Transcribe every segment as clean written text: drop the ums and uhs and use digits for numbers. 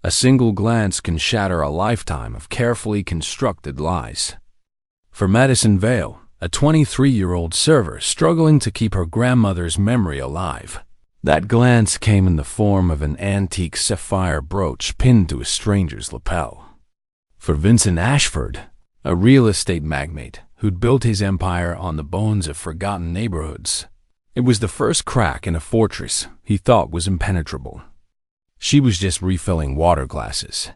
A single glance can shatter a lifetime of carefully constructed lies. For Madison Vale, a 23-year-old server struggling to keep her grandmother's memory alive, that glance came in the form of an antique sapphire brooch pinned to a stranger's lapel. For Vincent Ashford, a real estate magnate who'd built his empire on the bones of forgotten neighborhoods, it was the first crack in a fortress he thought was impenetrable. She was just refilling water glasses.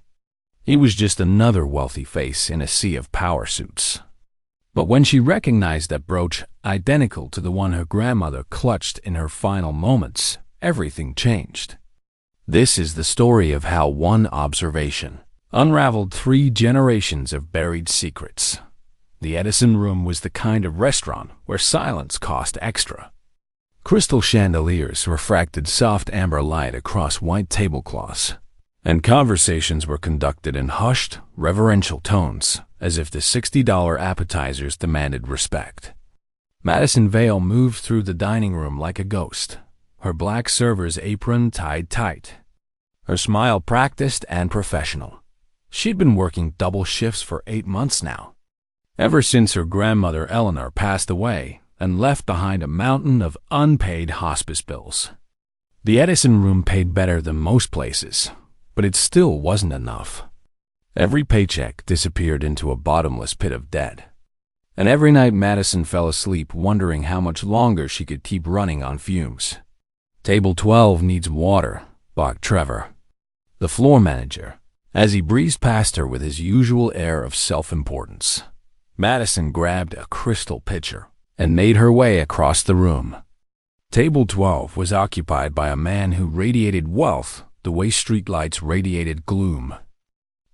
He was just another wealthy face in a sea of power suits. But when she recognized that brooch, identical to the one her grandmother clutched in her final moments, everything changed. This is the story of how one observation unraveled 3 generations of buried secrets. The Edison Room was the kind of restaurant where silence cost extra. Crystal chandeliers refracted soft amber light across white tablecloths, and conversations were conducted in hushed, reverential tones, as if the $60 appetizers demanded respect. Madison Vale moved through the dining room like a ghost, her black server's apron tied tight, her smile practiced and professional. She'd been working double shifts for 8 months now, ever since her grandmother Eleanor passed away and left behind a mountain of unpaid hospice bills. The Edison Room paid better than most places, but it still wasn't enough. Every paycheck disappeared into a bottomless pit of debt, and every night Madison fell asleep wondering how much longer she could keep running on fumes. "Table 12 needs water," barked Trevor, the floor manager, as he breezed past her with his usual air of self-importance. Madison grabbed a crystal pitcher and made her way across the room. Table 12 was occupied by a man who radiated wealth the way streetlights radiated gloom.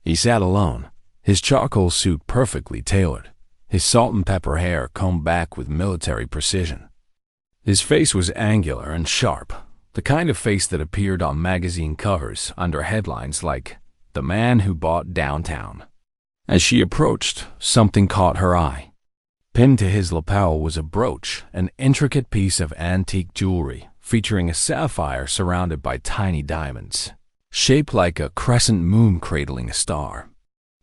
He sat alone, his charcoal suit perfectly tailored, his salt and pepper hair combed back with military precision. His face was angular and sharp, the kind of face that appeared on magazine covers under headlines like "The Man Who Bought Downtown." As she approached, something caught her eye. Pinned to his lapel was a brooch, an intricate piece of antique jewelry featuring a sapphire surrounded by tiny diamonds, shaped like a crescent moon cradling a star.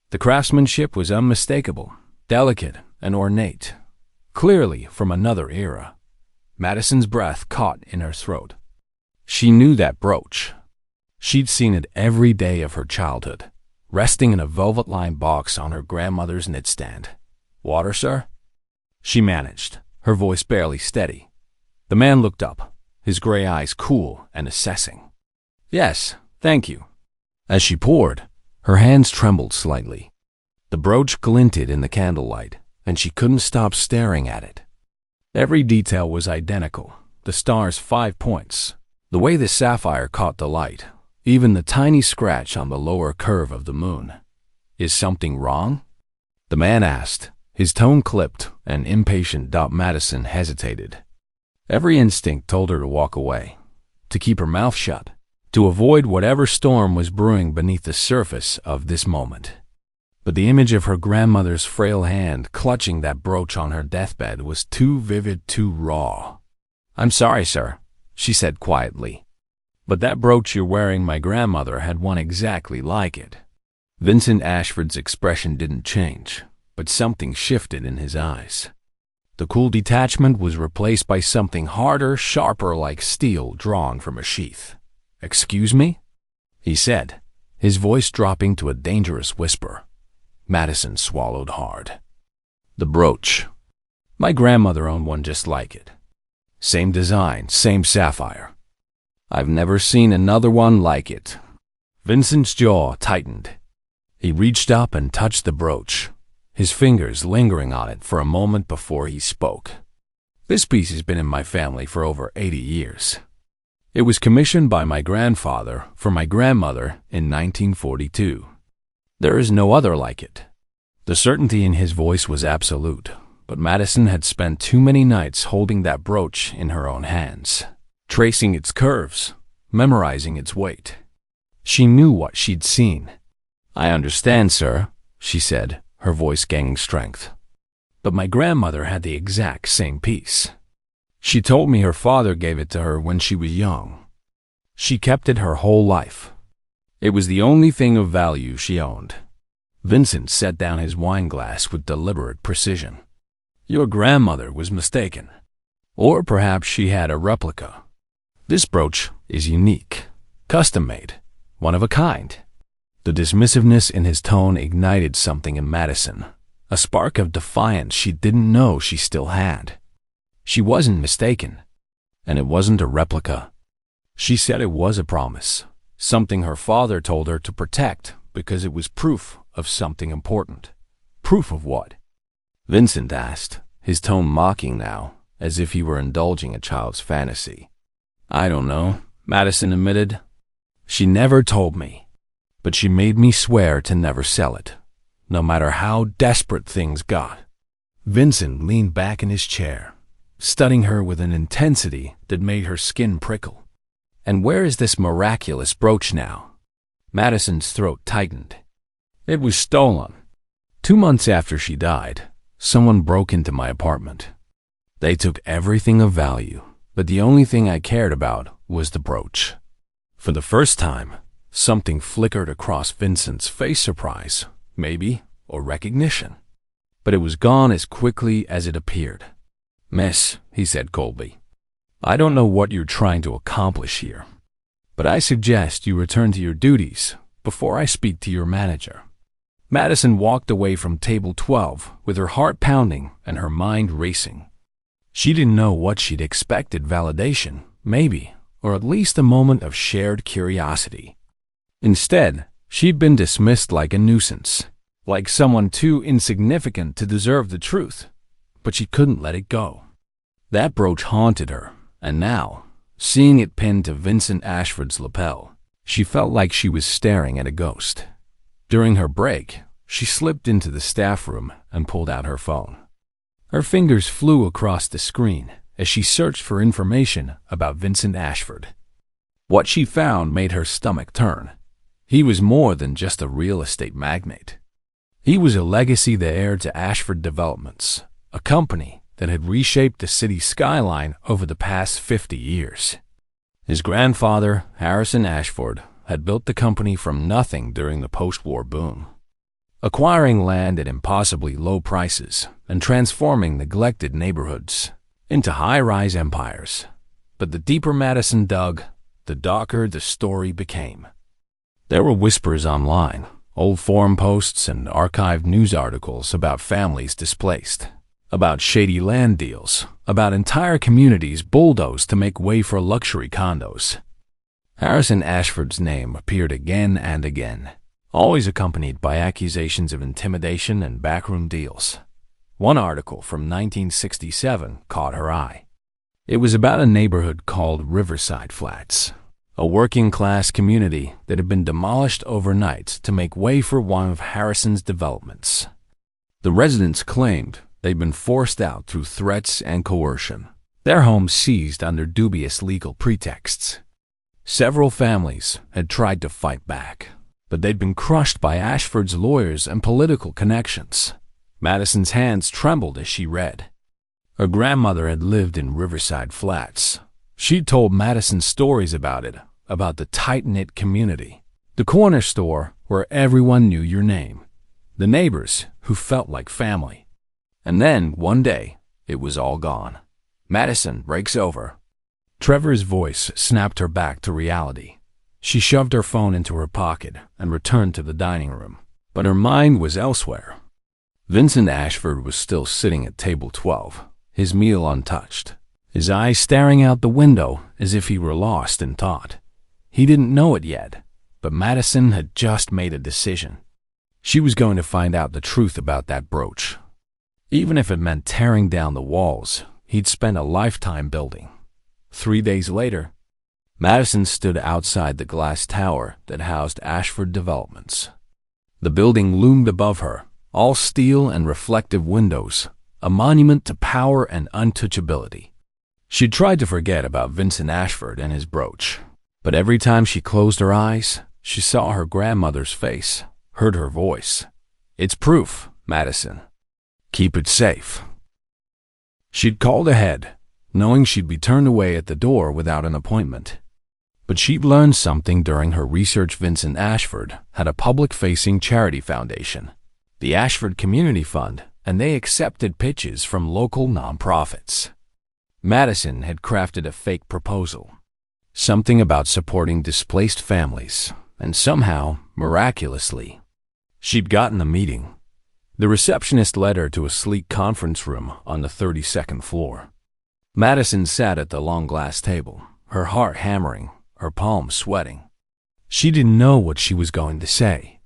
The craftsmanship was unmistakable, delicate and ornate, clearly from another era. Madison's breath caught in her throat. She knew that brooch. She'd seen it every day of her childhood, resting in a velvet-lined box on her grandmother's knitstand. "Water, sir?" she managed, her voice barely steady. The man looked up, his gray eyes cool and assessing. "Yes, thank you." As she poured, her hands trembled slightly. The brooch glinted in the candlelight, and she couldn't stop staring at it. Every detail was identical, the star's 5 points, the way the sapphire caught the light, even the tiny scratch on the lower curve of the moon. "Is something wrong?" the man asked, his tone clipped and impatient. Madison hesitated. Every instinct told her to walk away, to keep her mouth shut, to avoid whatever storm was brewing beneath the surface of this moment. But the image of her grandmother's frail hand clutching that brooch on her deathbed was too vivid, too raw. "I'm sorry, sir," she said quietly, "but that brooch you're wearing, my grandmother had one exactly like it." Vincent Ashford's expression didn't change, but something shifted in his eyes. The cool detachment was replaced by something harder, sharper, like steel drawn from a sheath. "Excuse me?" he said, his voice dropping to a dangerous whisper. Madison swallowed hard. "The brooch. My grandmother owned one just like it. Same design, same sapphire. I've never seen another one like it." Vincent's jaw tightened. He reached up and touched the brooch, his fingers lingering on it for a moment before he spoke. "This piece has been in my family for over 80 years. It was commissioned by my grandfather for my grandmother in 1942. There is no other like it." The certainty in his voice was absolute, but Madison had spent too many nights holding that brooch in her own hands, tracing its curves, memorizing its weight. She knew what she'd seen. "I understand, sir," she said, her voice gaining strength. "But my grandmother had the exact same piece. She told me her father gave it to her when she was young. She kept it her whole life. It was the only thing of value she owned. Vincent set down his wine glass with deliberate precision. Your grandmother was mistaken. Or perhaps she had a replica. This brooch is unique, custom-made, one of a kind. The dismissiveness in his tone ignited something in Madison, a spark of defiance she didn't know she still had. She wasn't mistaken, and it wasn't a replica. She said it was a promise, something her father told her to protect because it was proof of something important. Proof of what? Vincent asked, his tone mocking now, as if he were indulging a child's fantasy. I don't know, Madison admitted. She never told me, but she made me swear to never sell it, no matter how desperate things got. Vincent leaned back in his chair, studying her with an intensity that made her skin prickle. And where is this miraculous brooch now? Madison's throat tightened. It was stolen. 2 months after she died, someone broke into my apartment. They took everything of value, but the only thing I cared about was the brooch. For the first time, something flickered across Vincent's face, surprise, maybe, or recognition. But it was gone as quickly as it appeared. Miss, he said coldly, I don't know what you're trying to accomplish here, but I suggest you return to your duties before I speak to your manager. Madison walked away from table 12 with her heart pounding and her mind racing. She didn't know what she'd expected: validation, maybe, or at least a moment of shared curiosity. Instead, she'd been dismissed like a nuisance, like someone too insignificant to deserve the truth. But she couldn't let it go. That brooch haunted her, and now, seeing it pinned to Vincent Ashford's lapel, she felt like she was staring at a ghost. During her break, she slipped into the staff room and pulled out her phone. Her fingers flew across the screen as she searched for information about Vincent Ashford. What she found made her stomach turn. He was more than just a real estate magnate. He was a legacy, the heir to Ashford Developments, a company that had reshaped the city's skyline over the past 50 years. His grandfather, Harrison Ashford, had built the company from nothing during the post-war boom, acquiring land at impossibly low prices and transforming neglected neighborhoods into high-rise empires. But the deeper Madison dug, the darker the story became. There were whispers online, old forum posts and archived news articles about families displaced, about shady land deals, about entire communities bulldozed to make way for luxury condos. Harrison Ashford's name appeared again and again, always accompanied by accusations of intimidation and backroom deals. One article from 1967 caught her eye. It was about a neighborhood called Riverside Flats, a working-class community that had been demolished overnight to make way for one of Harrison's developments. The residents claimed they'd been forced out through threats and coercion, their homes seized under dubious legal pretexts. Several families had tried to fight back, but they'd been crushed by Ashford's lawyers and political connections. Madison's hands trembled as she read. Her grandmother had lived in Riverside Flats. She'd told Madison stories about it, about the tight-knit community, the corner store where everyone knew your name, the neighbors who felt like family. And then, one day, it was all gone. Madison breaks over. Trevor's voice snapped her back to reality. She shoved her phone into her pocket and returned to the dining room, but her mind was elsewhere. Vincent Ashford was still sitting at table 12, his meal untouched, his eyes staring out the window as if he were lost in thought. He didn't know it yet, but Madison had just made a decision. She was going to find out the truth about that brooch, even if it meant tearing down the walls he'd spent a lifetime building. 3 days later, Madison stood outside the glass tower that housed Ashford Developments. The building loomed above her, all steel and reflective windows, a monument to power and untouchability. She'd tried to forget about Vincent Ashford and his brooch, but every time she closed her eyes, she saw her grandmother's face, heard her voice. It's proof, Madison. Keep it safe. She'd called ahead, knowing she'd be turned away at the door without an appointment. But she'd learned something during her research. Vincent Ashford had a public-facing charity foundation, the Ashford Community Fund, and they accepted pitches from local nonprofits. Madison had crafted a fake proposal, something about supporting displaced families, and somehow, miraculously, she'd gotten a meeting. The receptionist led her to a sleek conference room on the 32nd floor. Madison sat at the long glass table, her heart hammering, her palms sweating. She didn't know what she was going to say.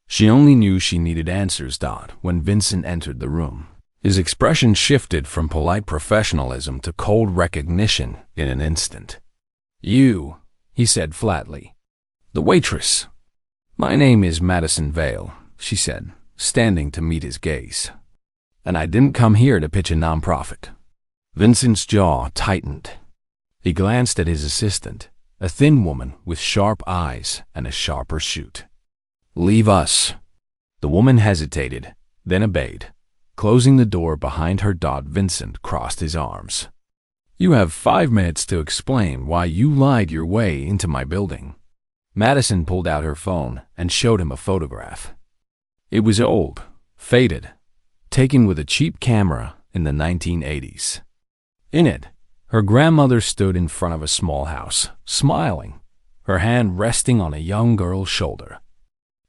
She only knew she needed answers. When Vincent entered the room, his expression shifted from polite professionalism to cold recognition in an instant. "You," he said flatly. "The waitress." "My name is Madison Vale," she said, standing to meet his gaze. "And I didn't come here to pitch a nonprofit." Vincent's jaw tightened. He glanced at his assistant, a thin woman with sharp eyes and a sharper shoot. "Leave us." The woman hesitated, then obeyed. Closing the door behind her, Vincent crossed his arms. "You have 5 minutes to explain why you lied your way into my building." Madison pulled out her phone and showed him a photograph. It was old, faded, taken with a cheap camera in the 1980s. In it, her grandmother stood in front of a small house, smiling, her hand resting on a young girl's shoulder.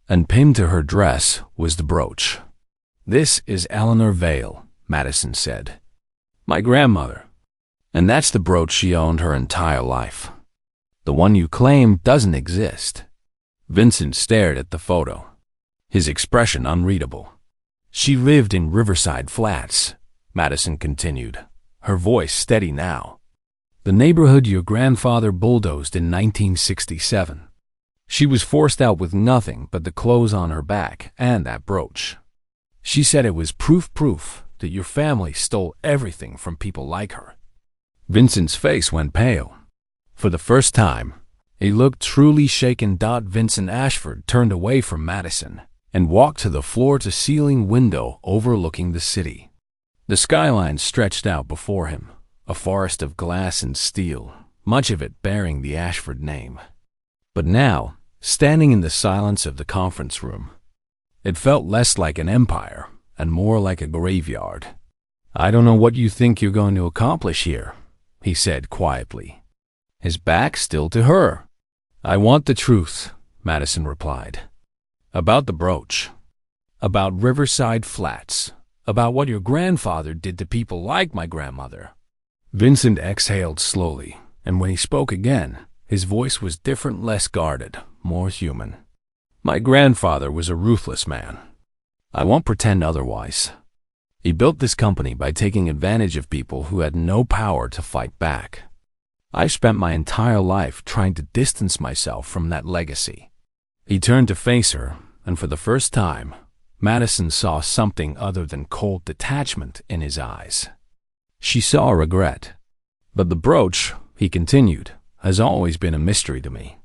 And pinned to her dress was the brooch. "This is Eleanor Vale," Madison said. "My grandmother. And that's the brooch she owned her entire life. The one you claim doesn't exist." Vincent stared at the photo, his expression unreadable. "She lived in Riverside Flats," Madison continued, her voice steady now. "The neighborhood your grandfather bulldozed in 1967. She was forced out with nothing but the clothes on her back and that brooch. She said it was proof that your family stole everything from people like her." Vincent's face went pale. For the first time, he looked truly shaken. Vincent Ashford turned away from Madison and walked to the floor-to-ceiling window overlooking the city. The skyline stretched out before him, a forest of glass and steel, much of it bearing the Ashford name. But now, standing in the silence of the conference room, it felt less like an empire and more like a graveyard. "I don't know what you think you're going to accomplish here," he said quietly, his back still to her. "I want the truth," Madison replied. "About the brooch. About Riverside Flats. About what your grandfather did to people like my grandmother." Vincent exhaled slowly, and when he spoke again, his voice was different, less guarded, more human. "My grandfather was a ruthless man. I won't pretend otherwise. He built this company by taking advantage of people who had no power to fight back. I've spent my entire life trying to distance myself from that legacy." He turned to face her, and for the first time, Madison saw something other than cold detachment in his eyes. She saw regret. "But the brooch," he continued, "has always been a mystery to me.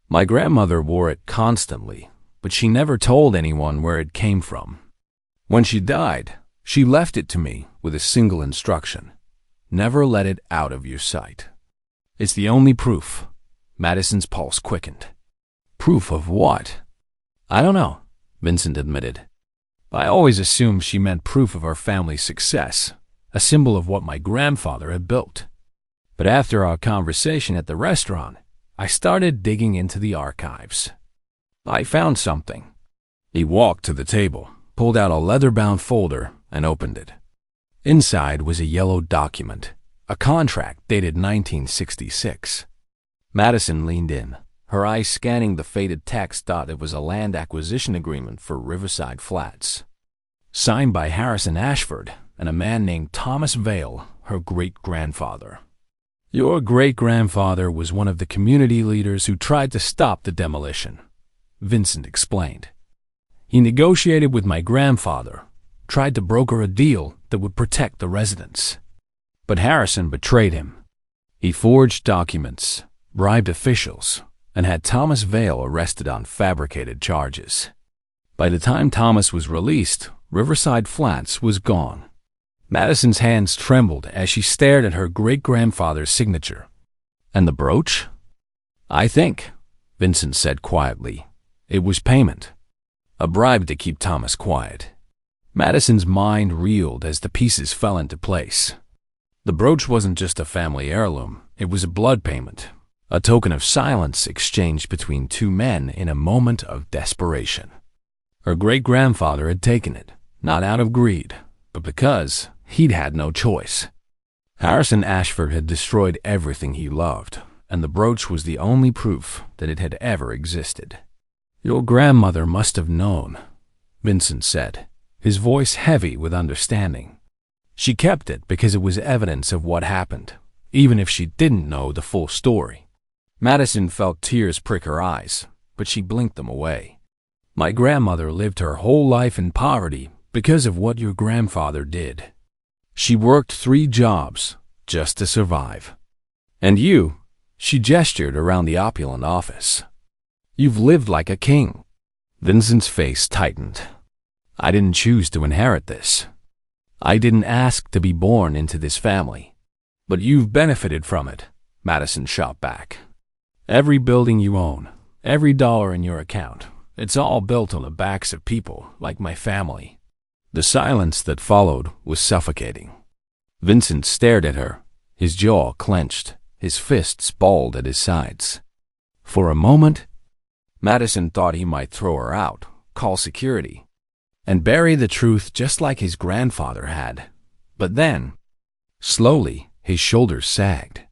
My grandmother wore it constantly, but she never told anyone where it came from. When she died, she left it to me with a single instruction: never let it out of your sight. It's the only proof." Madison's pulse quickened. "Proof of what?" "I don't know," Vincent admitted. "I always assumed she meant proof of our family's success, a symbol of what my grandfather had built. But after our conversation at the restaurant, I started digging into the archives. I found something." He walked to the table, pulled out a leather-bound folder, and opened it. Inside was a yellow document, a contract dated 1966. Madison leaned in, her eyes scanning the faded text. It was a land acquisition agreement for Riverside Flats, signed by Harrison Ashford and a man named Thomas Vale, her great-grandfather. "Your great-grandfather was one of the community leaders who tried to stop the demolition," Vincent explained. "He negotiated with my grandfather, tried to broker a deal that would protect the residents. But Harrison betrayed him. He forged documents, bribed officials, and had Thomas Vale arrested on fabricated charges. By the time Thomas was released, Riverside Flats was gone." Madison's hands trembled as she stared at her great-grandfather's signature. "And the brooch?" "I think," Vincent said quietly, "it was payment. A bribe to keep Thomas quiet." Madison's mind reeled as the pieces fell into place. The brooch wasn't just a family heirloom, it was a blood payment, a token of silence exchanged between two men in a moment of desperation. Her great-grandfather had taken it, not out of greed, but because he'd had no choice. Harrison Ashford had destroyed everything he loved, and the brooch was the only proof that it had ever existed. "Your grandmother must have known," Vincent said, his voice heavy with understanding. "She kept it because it was evidence of what happened, even if she didn't know the full story." Madison felt tears prick her eyes, but she blinked them away. "My grandmother lived her whole life in poverty because of what your grandfather did. She worked 3 jobs just to survive. And you," she gestured around the opulent office, "you've lived like a king." Vincent's face tightened. "I didn't choose to inherit this. I didn't ask to be born into this family. But you've benefited from it," Madison shot back. "Every building you own, every dollar in your account, it's all built on the backs of people like my family." The silence that followed was suffocating. Vincent stared at her, his jaw clenched, his fists balled at his sides. For a moment, Madison thought he might throw her out, call security, and bury the truth just like his grandfather had. But then, slowly, his shoulders sagged.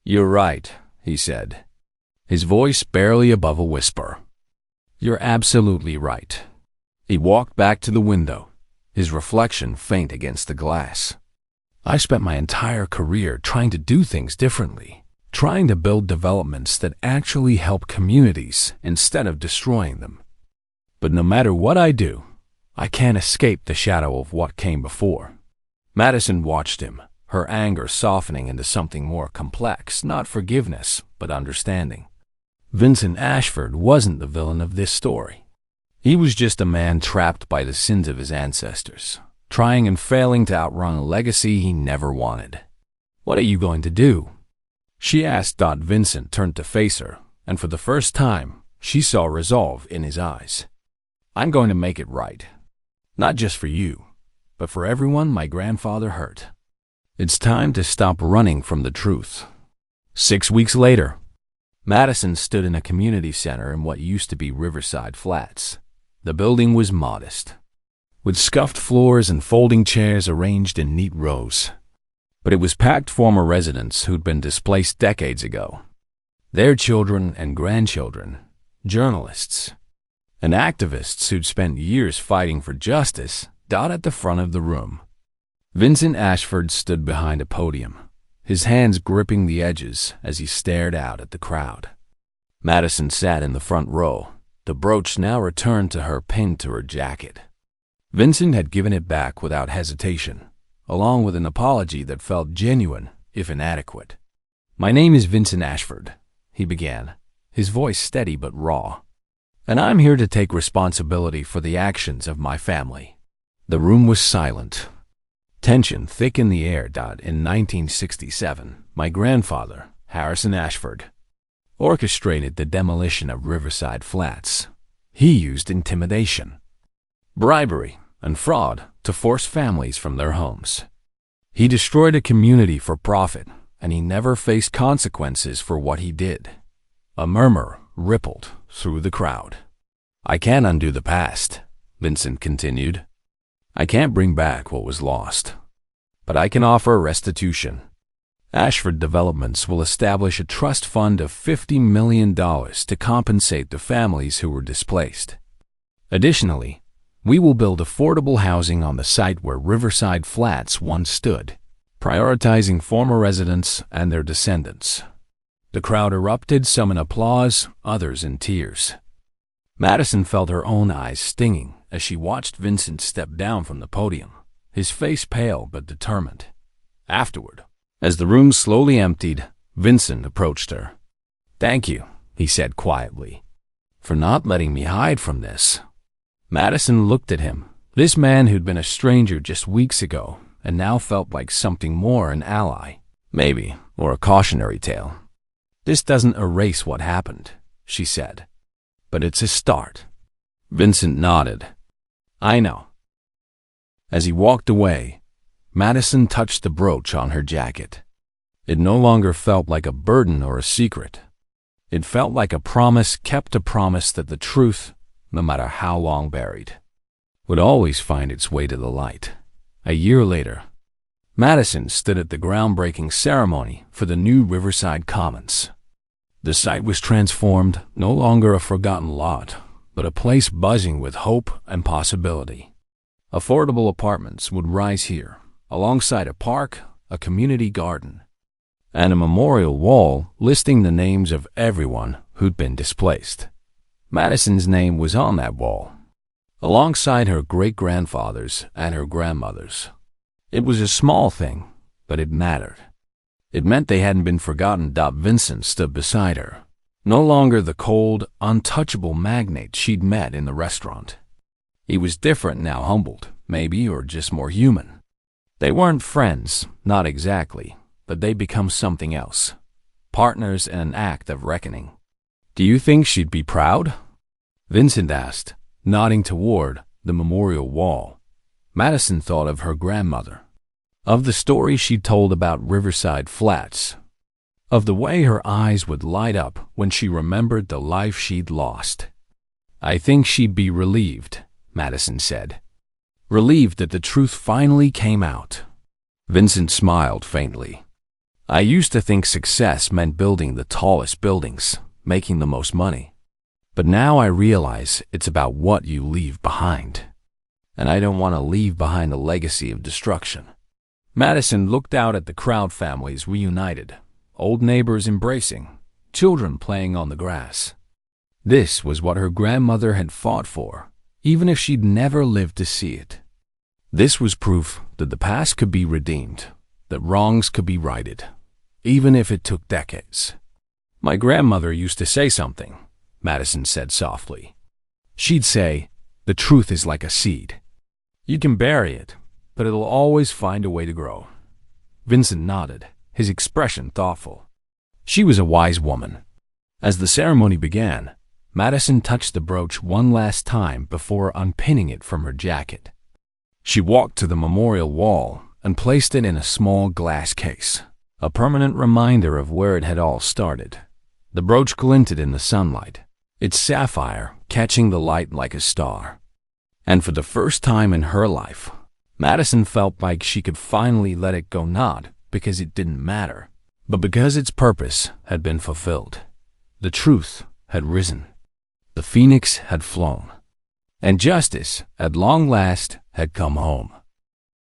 "You're right," he said, his voice barely above a whisper. "You're absolutely right." He walked back to the window, his reflection faint against the glass. "I spent my entire career trying to do things differently, trying to build developments that actually help communities instead of destroying them. But no matter what I do, I can't escape the shadow of what came before." Madison watched him, her anger softening into something more complex, not forgiveness, but understanding. Vincent Ashford wasn't the villain of this story. He was just a man trapped by the sins of his ancestors, trying and failing to outrun a legacy he never wanted. "What are you going to do?" she asked. Vincent turned to face her, and for the first time, she saw resolve in his eyes. "I'm going to make it right. Not just for you, but for everyone my grandfather hurt. It's time to stop running from the truth." 6 weeks later, Madison stood in a community center in what used to be Riverside Flats. The building was modest, with scuffed floors and folding chairs arranged in neat rows. But it was packed former residents who'd been displaced decades ago. Their children and grandchildren, journalists, and activists who'd spent years fighting for justice dotted at the front of the room. Vincent Ashford stood behind a podium, his hands gripping the edges as he stared out at the crowd. Madison sat in the front row, the brooch now returned to her pinned to her jacket. Vincent had given it back without hesitation, along with an apology that felt genuine, if inadequate. "My name is Vincent Ashford," he began, his voice steady but raw, "and I'm here to take responsibility for the actions of my family." The room was silent. Tension thick in the air. In 1967, my grandfather, Harrison Ashford, orchestrated the demolition of Riverside Flats. He used intimidation, bribery, and fraud to force families from their homes. He destroyed a community for profit, and he never faced consequences for what he did. A murmur rippled through the crowd. "I can't undo the past," Vincent continued. "I can't bring back what was lost, but I can offer restitution. Ashford Developments will establish a trust fund of $50 million to compensate the families who were displaced. Additionally, we will build affordable housing on the site where Riverside Flats once stood, prioritizing former residents and their descendants." The crowd erupted, some in applause, others in tears. Madison felt her own eyes stinging as she watched Vincent step down from the podium, his face pale but determined. Afterward, as the room slowly emptied, Vincent approached her. "Thank you," he said quietly, "for not letting me hide from this." Madison looked at him, this man who'd been a stranger just weeks ago and now felt like something more, an ally, maybe, or a cautionary tale. "This doesn't erase what happened," she said, "but it's a start." Vincent nodded. "I know." As he walked away, Madison touched the brooch on her jacket. It no longer felt like a burden or a secret. It felt like a promise kept, a promise that the truth, no matter how long buried, would always find its way to the light. A year later, Madison stood at the groundbreaking ceremony for the new Riverside Commons. The site was transformed, no longer a forgotten lot, but a place buzzing with hope and possibility. Affordable apartments would rise here, alongside a park, a community garden, and a memorial wall listing the names of everyone who'd been displaced. Madison's name was on that wall, alongside her great-grandfather's and her grandmother's. It was a small thing, but it mattered. It meant they hadn't been forgotten. Vincent stood beside her, no longer the cold, untouchable magnate she'd met in the restaurant. He was different now, humbled, maybe, or just more human. They weren't friends, not exactly, but they'd become something else. Partners in an act of reckoning. "Do you think she'd be proud?" Vincent asked, nodding toward the memorial wall. Madison thought of her grandmother, of the story she'd told about Riverside Flats, of the way her eyes would light up when she remembered the life she'd lost. "I think she'd be relieved," Madison said. "Relieved that the truth finally came out." Vincent smiled faintly. "I used to think success meant building the tallest buildings, making the most money. But now I realize it's about what you leave behind. And I don't want to leave behind a legacy of destruction." Madison looked out at the crowd, families reunited, old neighbors embracing, children playing on the grass. This was what her grandmother had fought for, even if she'd never lived to see it. This was proof that the past could be redeemed, that wrongs could be righted, even if it took decades. "My grandmother used to say something," Madison said softly. "She'd say, 'The truth is like a seed. You can bury it, but it'll always find a way to grow.'" Vincent nodded, his expression thoughtful. She was a wise woman. As the ceremony began, Madison touched the brooch one last time before unpinning it from her jacket. She walked to the memorial wall and placed it in a small glass case, a permanent reminder of where it had all started. The brooch glinted in the sunlight, its sapphire catching the light like a star. And for the first time in her life, Madison felt like she could finally let it go, not because it didn't matter, but because its purpose had been fulfilled. The truth had risen. The phoenix had flown. And justice, at long last, had come home.